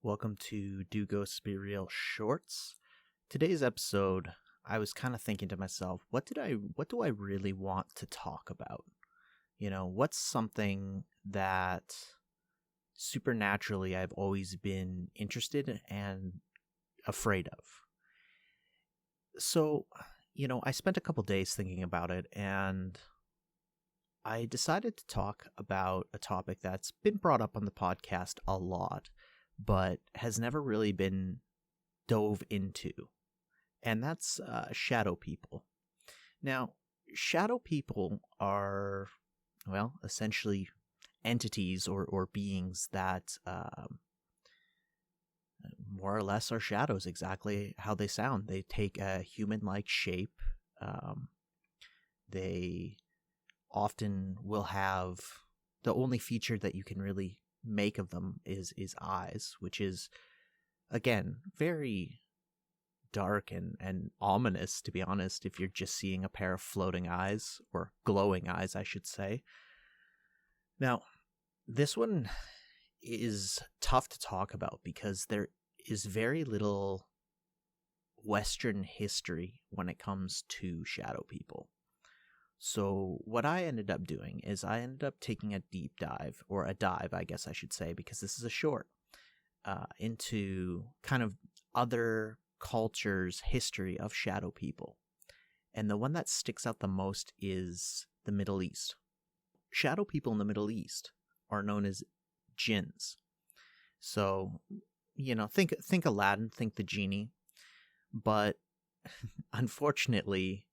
Welcome to Do Ghosts Be Real Shorts. Today's episode, I was kind of thinking to myself, what do I really want to talk about? What's something that supernaturally I've always been interested in and afraid of? So, I spent a couple days thinking about it, and I decided to talk about a topic that's been brought up on the podcast a lot, but has never really been dove into, and that's shadow people. Now, shadow people are, essentially entities or beings that more or less are shadows, exactly how they sound. They take a human-like shape. They often will have the only feature that you can really make of them is eyes, which is, again, very dark and ominous, to be honest, if you're just seeing a pair of floating eyes, or glowing eyes, I should say. Now, this one is tough to talk about because there is very little Western history when it comes to shadow people. So what I ended up doing is I ended up taking a deep dive, or a dive, I guess I should say, because this is a short, into kind of other cultures' history of shadow people. And the one that sticks out the most is the Middle East. Shadow people in the Middle East are known as jinns. So, think Aladdin, think the genie. But unfortunately,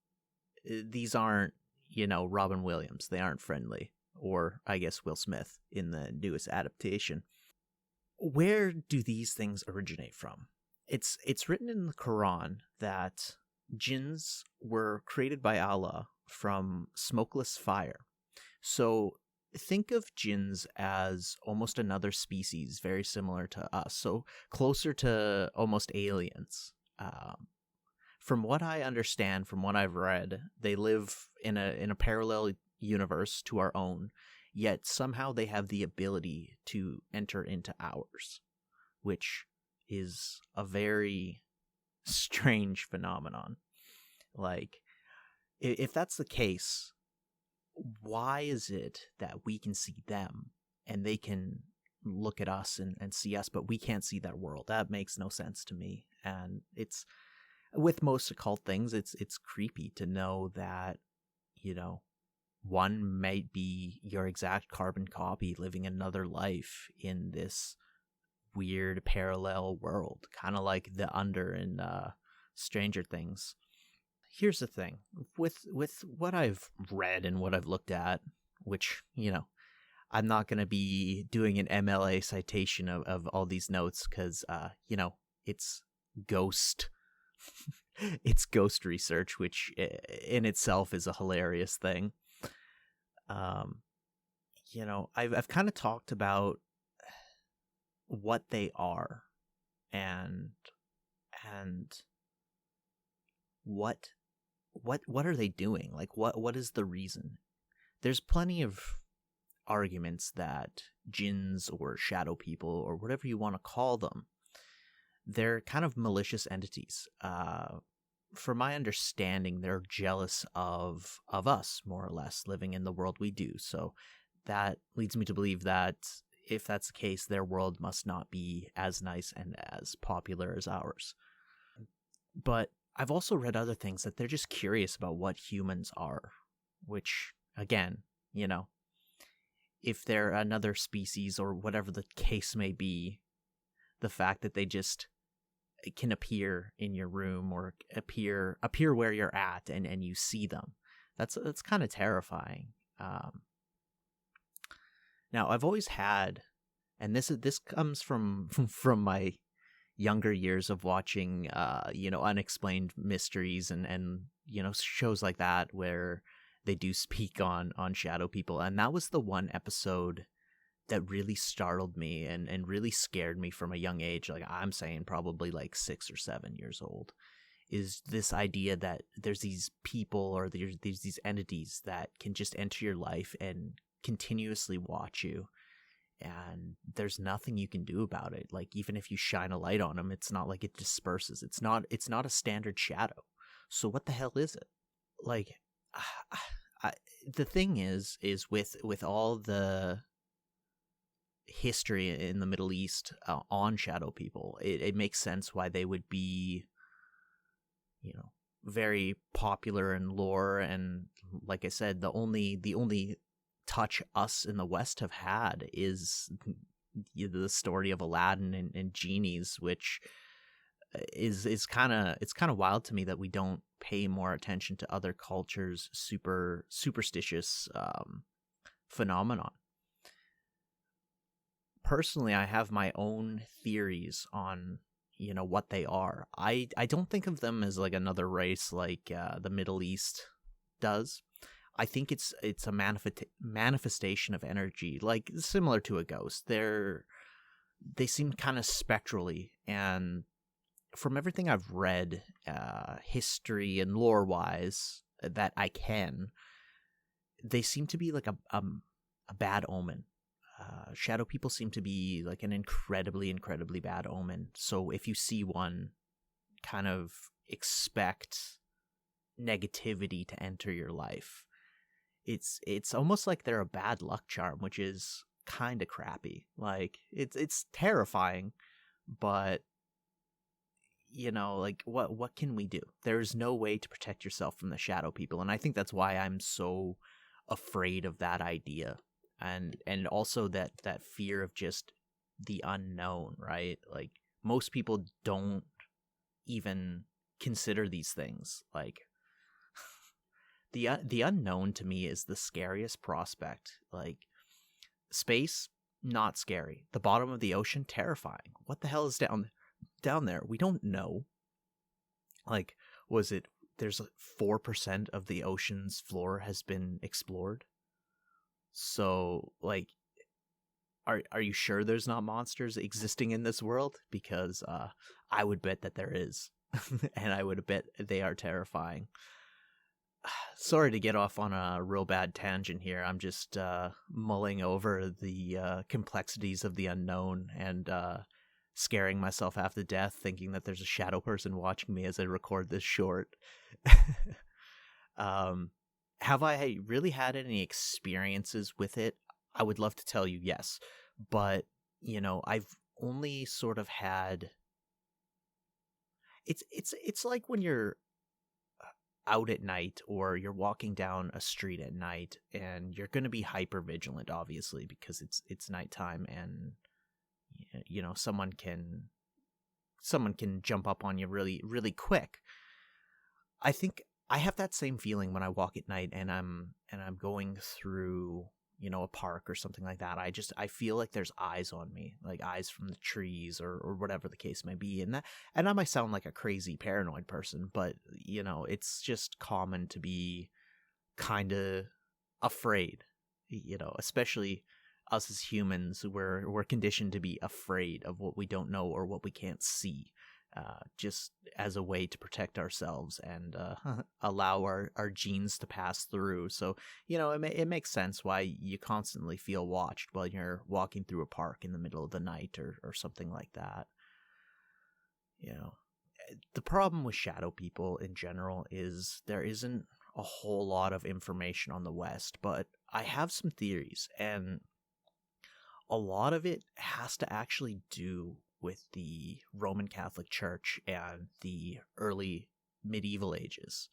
these aren't, Robin Williams. They aren't friendly. Or, I guess, Will Smith in the newest adaptation. Where do these things originate from? It's written in the Quran that jinns were created by Allah from smokeless fire. So think of jinns as almost another species, very similar to us. So closer to almost aliens. From what I understand, from what I've read, they live in a parallel universe to our own, yet somehow they have the ability to enter into ours, which is a very strange phenomenon. Like, if that's the case, why is it that we can see them and they can look at us and see us, but we can't see their world? That makes no sense to me. And it's, with most occult things, it's creepy to know that, one might be your exact carbon copy living another life in this weird parallel world, kind of like the Under in Stranger Things. Here's the thing, with what I've read and what I've looked at, which, I'm not going to be doing an MLA citation of all these notes because, it's ghost it's ghost research, which in itself is a hilarious thing. I've kind of talked about what they are and what are they doing? Like, what is the reason? There's plenty of arguments that jinns or shadow people, or whatever you want to call them, they're kind of malicious entities. From my understanding, they're jealous of us, more or less, living in the world we do. So that leads me to believe that if that's the case, their world must not be as nice and as popular as ours. But I've also read other things that they're just curious about what humans are, which, again, if they're another species or whatever the case may be, the fact that they just can appear in your room or appear where you're at and you see them, that's kind of terrifying. Now, I've always had, and this comes from my younger years of watching Unexplained Mysteries and shows like that where they do speak on shadow people, and that was the one episode that really startled me and really scared me from a young age. Like, I'm saying probably like 6 or 7 years old, is this idea that there's these people or there's these entities that can just enter your life and continuously watch you and there's nothing you can do about it. Like, even if you shine a light on them, it's not like it disperses. It's not a standard shadow. So what the hell is it? Like, I, the thing is with all the history in the Middle East on shadow people, it makes sense why they would be, very popular in lore. And like I said, the only touch us in the West have had is the story of Aladdin and genies, which is kind of wild to me that we don't pay more attention to other cultures' superstitious phenomenon. Personally, I have my own theories on what they are. I don't think of them as like another race like the Middle East does. I think it's a manifestation of energy, like similar to a ghost. They seem kind of spectrally, and from everything I've read, history and lore wise, that I can, they seem to be like a bad omen. Shadow people seem to be like an incredibly, incredibly bad omen. So if you see one, kind of expect negativity to enter your life. It's almost like they're a bad luck charm, which is kind of crappy. Like, it's terrifying, but like what can we do? There's no way to protect yourself from the shadow people, and I think that's why I'm so afraid of that idea. And also that fear of just the unknown, right? Like, most people don't even consider these things. Like, the unknown to me is the scariest prospect. Like, space, not scary. The bottom of the ocean, terrifying. What the hell is down there? We don't know. Like, there's 4% of the ocean's floor has been explored. So, like, are you sure there's not monsters existing in this world? Because I would bet that there is. And I would bet they are terrifying. Sorry to get off on a real bad tangent here. I'm just mulling over the complexities of the unknown and scaring myself half to death, thinking that there's a shadow person watching me as I record this short. Have I really had any experiences with it? I would love to tell you yes, but I've only sort of had. It's like when you're out at night, or you're walking down a street at night, and you're going to be hyper vigilant, obviously, because it's nighttime, and someone can jump up on you really, really quick. I think I have that same feeling when I walk at night and I'm going through, a park or something like that. I feel like there's eyes on me, like eyes from the trees or whatever the case may be. And that might sound like a crazy paranoid person, but it's just common to be kind of afraid, especially us as humans. We're conditioned to be afraid of what we don't know or what we can't see. Just as a way to protect ourselves and allow our genes to pass through. So, it makes sense why you constantly feel watched while you're walking through a park in the middle of the night or something like that. The problem with shadow people in general is there isn't a whole lot of information on the West, but I have some theories, and a lot of it has to actually do with the Roman Catholic Church and the early medieval ages.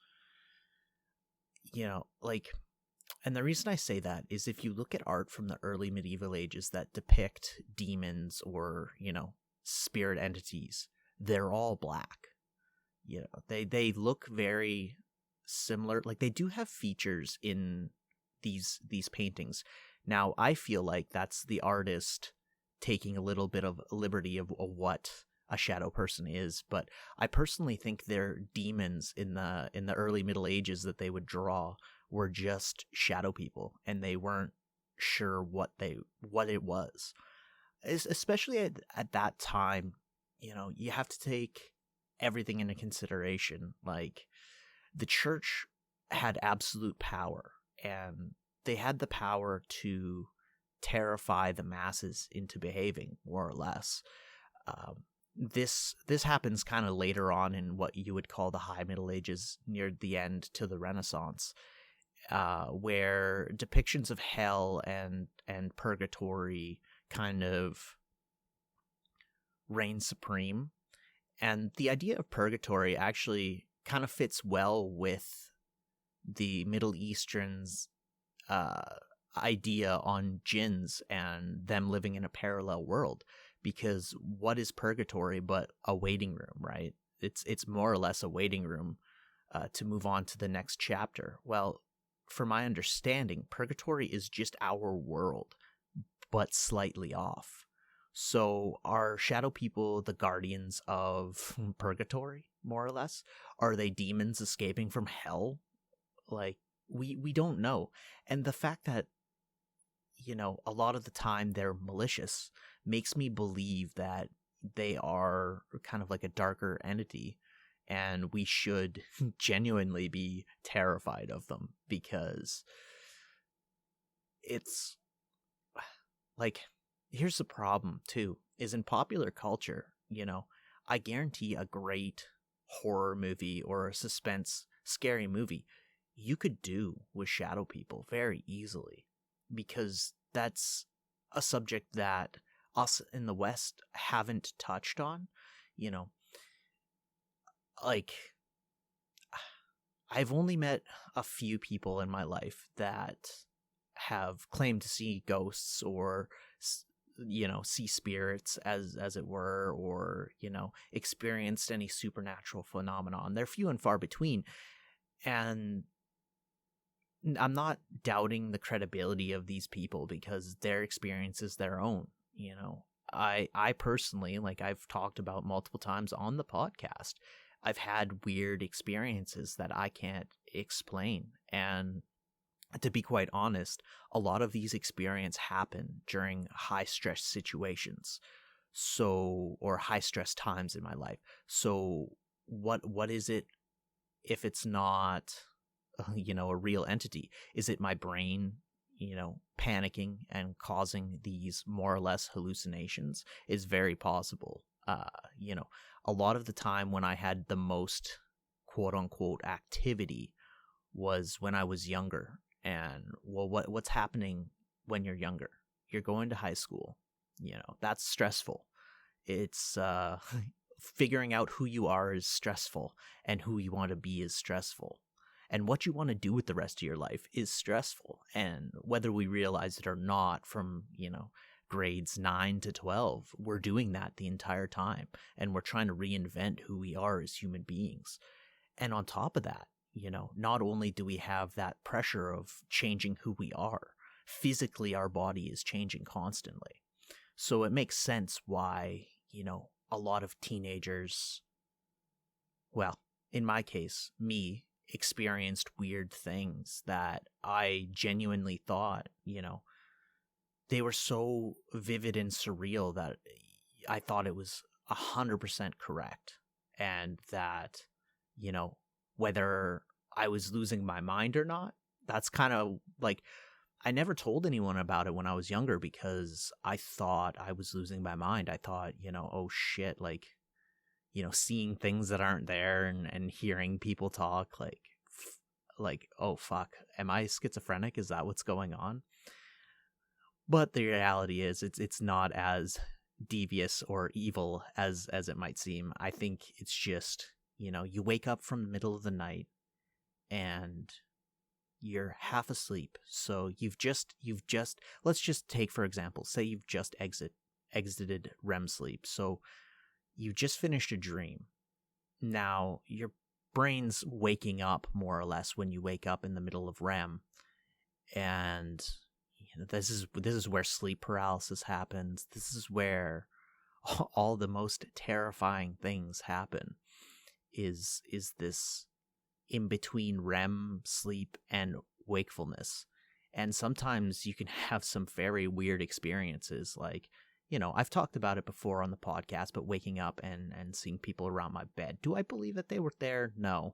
And the reason I say that is if you look at art from the early medieval ages that depict demons or, spirit entities, they're all black. They look very similar. Like, they do have features in these paintings. Now, I feel like that's the artist taking a little bit of liberty of what a shadow person is, but I personally think their demons in the early Middle Ages that they would draw were just shadow people, and they weren't sure what it was. Especially at that time, you have to take everything into consideration. Like, the church had absolute power, and they had the power to terrify the masses into behaving, more or less. This happens kind of later on in what you would call the High Middle Ages, near the end to the Renaissance, where depictions of hell and purgatory kind of reign supreme. And the idea of purgatory actually kind of fits well with the Middle Eastern's idea on jinns and them living in a parallel world. Because what is purgatory but a waiting room, right? It's more or less a waiting room to move on to the next chapter. Well, from my understanding, purgatory is just our world, but slightly off. So are shadow people the guardians of purgatory, more or less? Are they demons escaping from hell? Like, we don't know. And the fact that, you know, a lot of the time they're malicious makes me believe that they are kind of like a darker entity, and we should genuinely be terrified of them, because it's like, here's the problem too, is in popular culture, you know, I guarantee a great horror movie or a suspense scary movie you could do with shadow people very easily, because that's a subject that us in the West haven't touched on. You know, like, I've only met a few people in my life that have claimed to see ghosts or, you know, see spirits as it were, or, you know, experienced any supernatural phenomenon. They're few and far between, and I'm not doubting the credibility of these people, because their experience is their own. You know, I personally, like I've talked about multiple times on the podcast, I've had weird experiences that I can't explain. And to be quite honest, a lot of these experiences happen during high stress situations. So, or high stress times in my life. So what is it if it's not, you know, a real entity? Is it my brain, you know, panicking and causing these more or less hallucinations? Is very possible. You know, a lot of the time when I had the most quote unquote activity was when I was younger. And well, what's happening when you're younger? You're going to high school. You know, that's stressful. It's figuring out who you are is stressful, and who you want to be is stressful. And what you want to do with the rest of your life is stressful. And whether we realize it or not, from, you know, grades 9 to 12, we're doing that the entire time. And we're trying to reinvent who we are as human beings. And on top of that, you know, not only do we have that pressure of changing who we are, physically our body is changing constantly. So it makes sense why, you know, a lot of teenagers, well, in my case, me, experienced weird things that I genuinely thought, you know, they were so vivid and surreal that I thought it was 100% correct. And that, you know, whether I was losing my mind or not, that's kind of like, I never told anyone about it when I was younger, because I thought I was losing my mind. I thought, you know, oh shit, like, you know, seeing things that aren't there, and hearing people talk, like, oh fuck, am I schizophrenic? Is that what's going on? But the reality is, it's not as devious or evil as it might seem. I think it's just, you know, you wake up from the middle of the night and you're half asleep. So you've just let's just take, for example, say you've just exited REM sleep. So you just finished a dream. Now your brain's waking up more or less when you wake up in the middle of REM. And you know, this is where sleep paralysis happens. This is where all the most terrifying things happen. Is this in between REM sleep and wakefulness. And sometimes you can have some very weird experiences, like, you know, I've talked about it before on the podcast, but waking up and seeing people around my bed. Do I believe that they were there? No.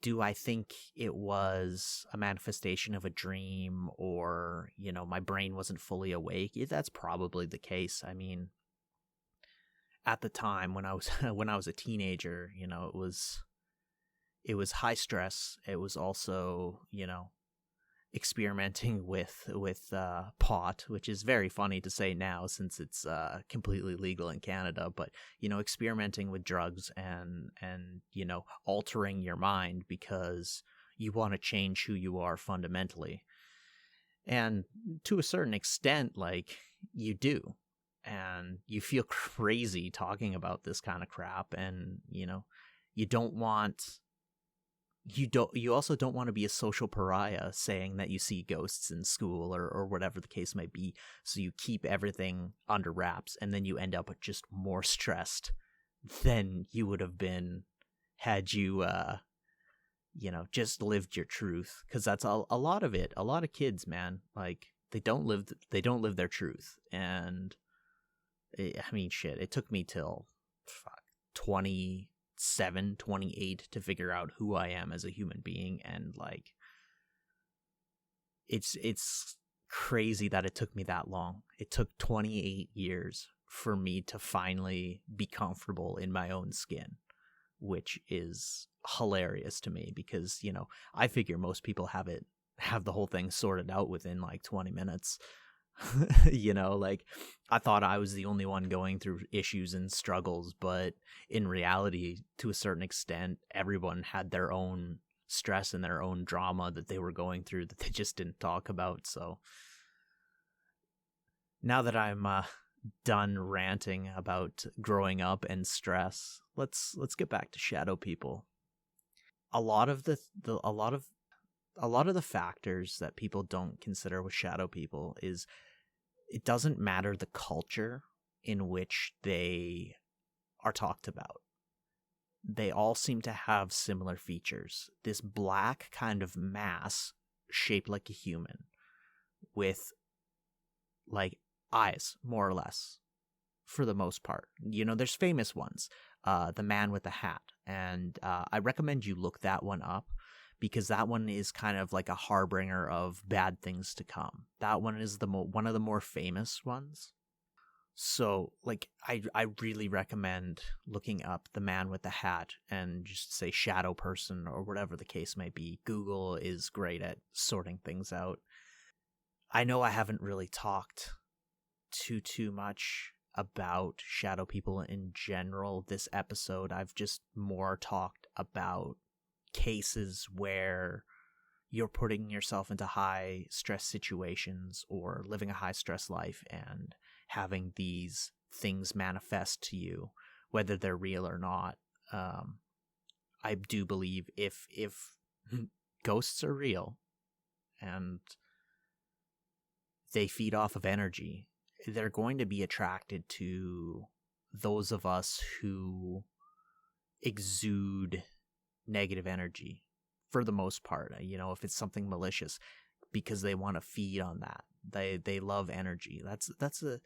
Do I think it was a manifestation of a dream, or, my brain wasn't fully awake? Yeah, that's probably the case. I mean, at the time when I was when I was a teenager, it was high stress. It was also, experimenting with pot, which is very funny to say now since it's completely legal in Canada. But experimenting with drugs and altering your mind because you want to change who you are fundamentally, and to a certain extent, like, you do, and you feel crazy talking about this kind of crap, and you don't want you also don't want to be a social pariah saying that you see ghosts in school or whatever the case might be. So you keep everything under wraps, and then you end up just more stressed than you would have been had you just lived your truth. Because that's a lot of it. A lot of kids, man, like, they don't live their truth. And I mean, shit, it took me till 27, 28 to figure out who I am as a human being. And like, it's crazy that it took me that long. It took 28 years for me to finally be comfortable in my own skin, which is hilarious to me because, I figure most people have the whole thing sorted out within like 20 minutes. Like, I thought I was the only one going through issues and struggles, but in reality, to a certain extent, everyone had their own stress and their own drama that they were going through that they just didn't talk about. So now that I'm done ranting about growing up and stress, let's get back to shadow people. A lot of the factors that people don't consider with shadow people is it doesn't matter the culture in which they are talked about. They all seem to have similar features. This black kind of mass shaped like a human with like eyes, more or less, for the most part. There's famous ones. The Man with the Hat. And I recommend you look that one up, because that one is kind of like a harbinger of bad things to come. That one is one of the more famous ones. So, like, I really recommend looking up The Man with the Hat and just say shadow person or whatever the case may be. Google is great at sorting things out. I know I haven't really talked too much about shadow people in general this episode. I've just more talked about cases where you're putting yourself into high stress situations or living a high stress life and having these things manifest to you, whether they're real or not. I do believe if ghosts are real and they feed off of energy, they're going to be attracted to those of us who exude negative energy for the most part. If it's something malicious, because they want to feed on that. They love energy. That's the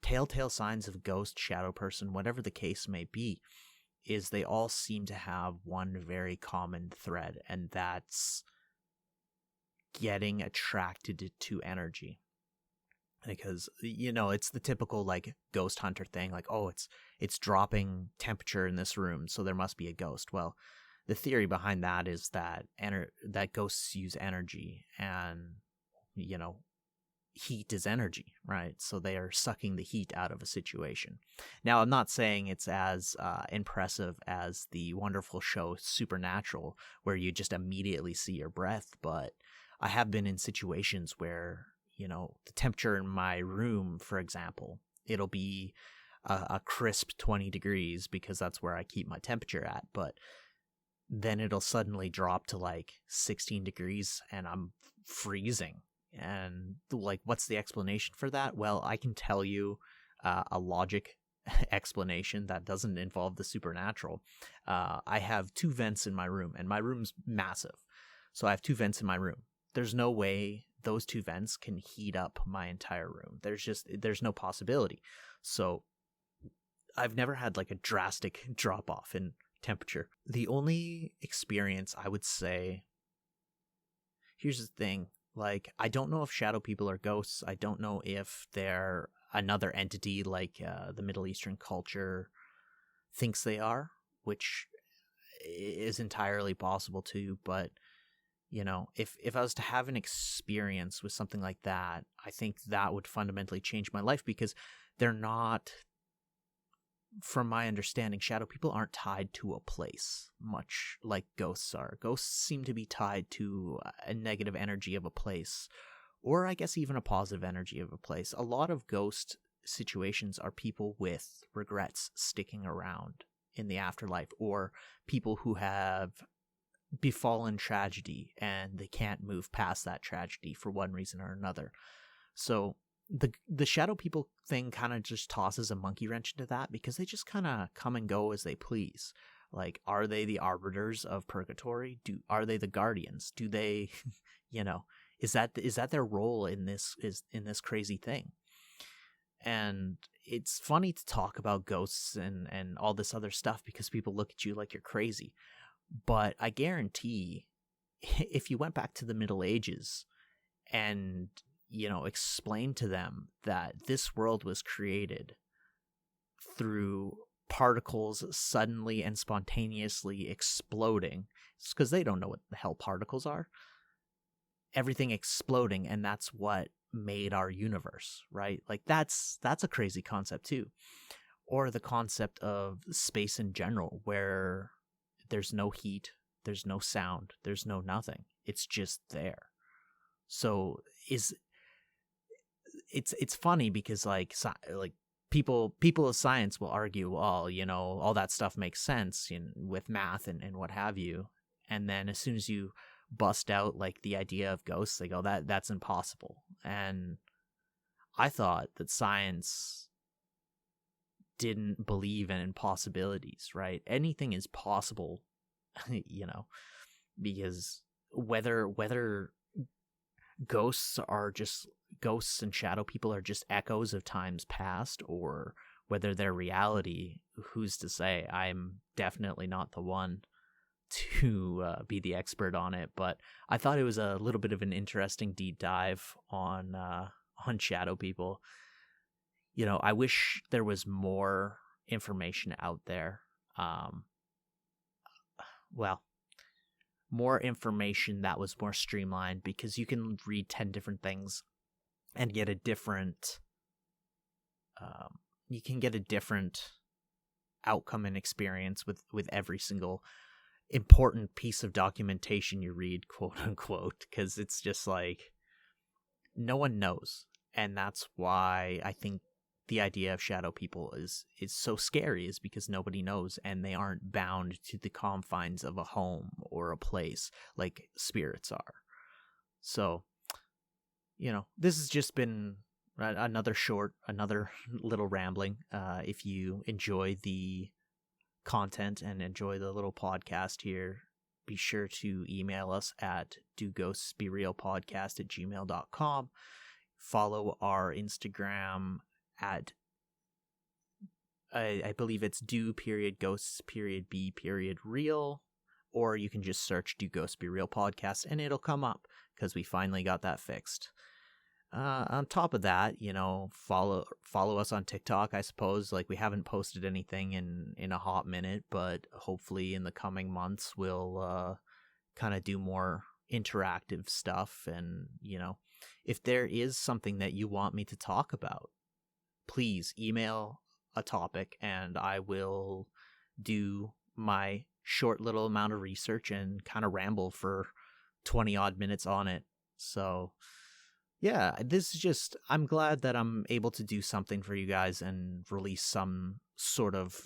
telltale signs of ghost, shadow person, whatever the case may be, is they all seem to have one very common thread, and that's getting attracted to energy. Because it's the typical like ghost hunter thing, like, oh, it's dropping temperature in this room, so there must be a ghost. Well, the theory behind that is that that ghosts use energy, and heat is energy, right? So they are sucking the heat out of a situation. Now, I'm not saying it's as impressive as the wonderful show Supernatural, where you just immediately see your breath, but I have been in situations where the temperature in my room, for example, it'll be a crisp 20 degrees because that's where I keep my temperature at, but then it'll suddenly drop to like 16 degrees and I'm freezing. And like, what's the explanation for that? Well, I can tell you a logic explanation that doesn't involve the supernatural. I have 2 vents in my room, and my room's massive. So I have 2 vents in my room. There's no way those 2 vents can heat up my entire room. There's no possibility. So I've never had like a drastic drop off in temperature. The only experience I would say, here's the thing, like, I don't know if shadow people are ghosts. I don't know if they're another entity like the Middle Eastern culture thinks they are, which is entirely possible too. But, you know, if I was to have an experience with something like that, I think that would fundamentally change my life, because they're not, from my understanding, shadow people aren't tied to a place much like ghosts are. Ghosts seem to be tied to a negative energy of a place, or I guess even a positive energy of a place. A lot of ghost situations are people with regrets sticking around in the afterlife, or people who have befallen tragedy and they can't move past that tragedy for one reason or another. So the shadow people thing kind of just tosses a monkey wrench into that, because they just kind of come and go as they please. Like, are they the arbiters of purgatory? Are they the guardians? Do they, you know, is that their role in this crazy thing? And it's funny to talk about ghosts and all this other stuff, because people look at you like you're crazy. But I guarantee, if you went back to the Middle Ages and, you know, explained to them that this world was created through particles suddenly and spontaneously exploding, it's because they don't know what the hell particles are. Everything exploding, and that's what made our universe, right? Like, that's a crazy concept too. Or the concept of space in general, where there's no heat, there's no sound, there's no nothing. It's just there. So it's funny, because like people of science will argue, well, you know, all that stuff makes sense with math and what have you. And then as soon as you bust out like the idea of ghosts, they go, that's impossible. And I thought that science didn't believe in impossibilities, right? Anything is possible, you know, because whether ghosts and shadow people are just echoes of times past, or whether they're reality, who's to say? I'm definitely not the one to be the expert on it, but I thought it was a little bit of an interesting deep dive on shadow people. You know, I wish there was more information out there. More information that was more streamlined, because you can read 10 different things and get a different outcome and experience with every single important piece of documentation you read, quote unquote, because it's just like, no one knows. And that's why I think the idea of shadow people is so scary, is because nobody knows, and they aren't bound to the confines of a home or a place like spirits are. So, you know, this has just been another little rambling. If you enjoy the content and enjoy the little podcast here, be sure to email us at doghostsberealpodcast@gmail.com. Follow our Instagram at, I believe it's do.ghosts.be.real, or you can just search Do Ghosts Be Real Podcast and it'll come up, because we finally got that fixed. On top of that, you know, follow us on TikTok, I suppose. Like, we haven't posted anything in a hot minute, but hopefully in the coming months we'll kind of do more interactive stuff. And, you know, if there is something that you want me to talk about, please email a topic and I will do my short little amount of research and kind of ramble for 20 odd minutes on it. So yeah, this is just, I'm glad that I'm able to do something for you guys and release some sort of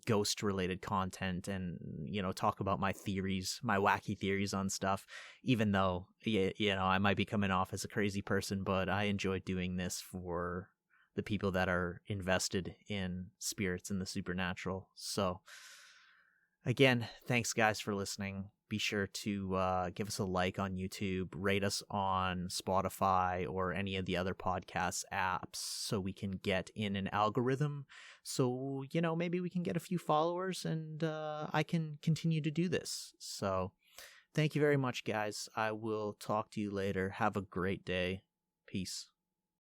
ghost related content, and, you know, talk about my theories, my wacky theories on stuff, even though, you know, I might be coming off as a crazy person, but I enjoy doing this for the people that are invested in spirits and the supernatural. So again, thanks guys for listening. Be sure to give us a like on YouTube, rate us on Spotify or any of the other podcast apps so we can get in an algorithm. So, maybe we can get a few followers and I can continue to do this. So, thank you very much, guys. I will talk to you later. Have a great day. Peace.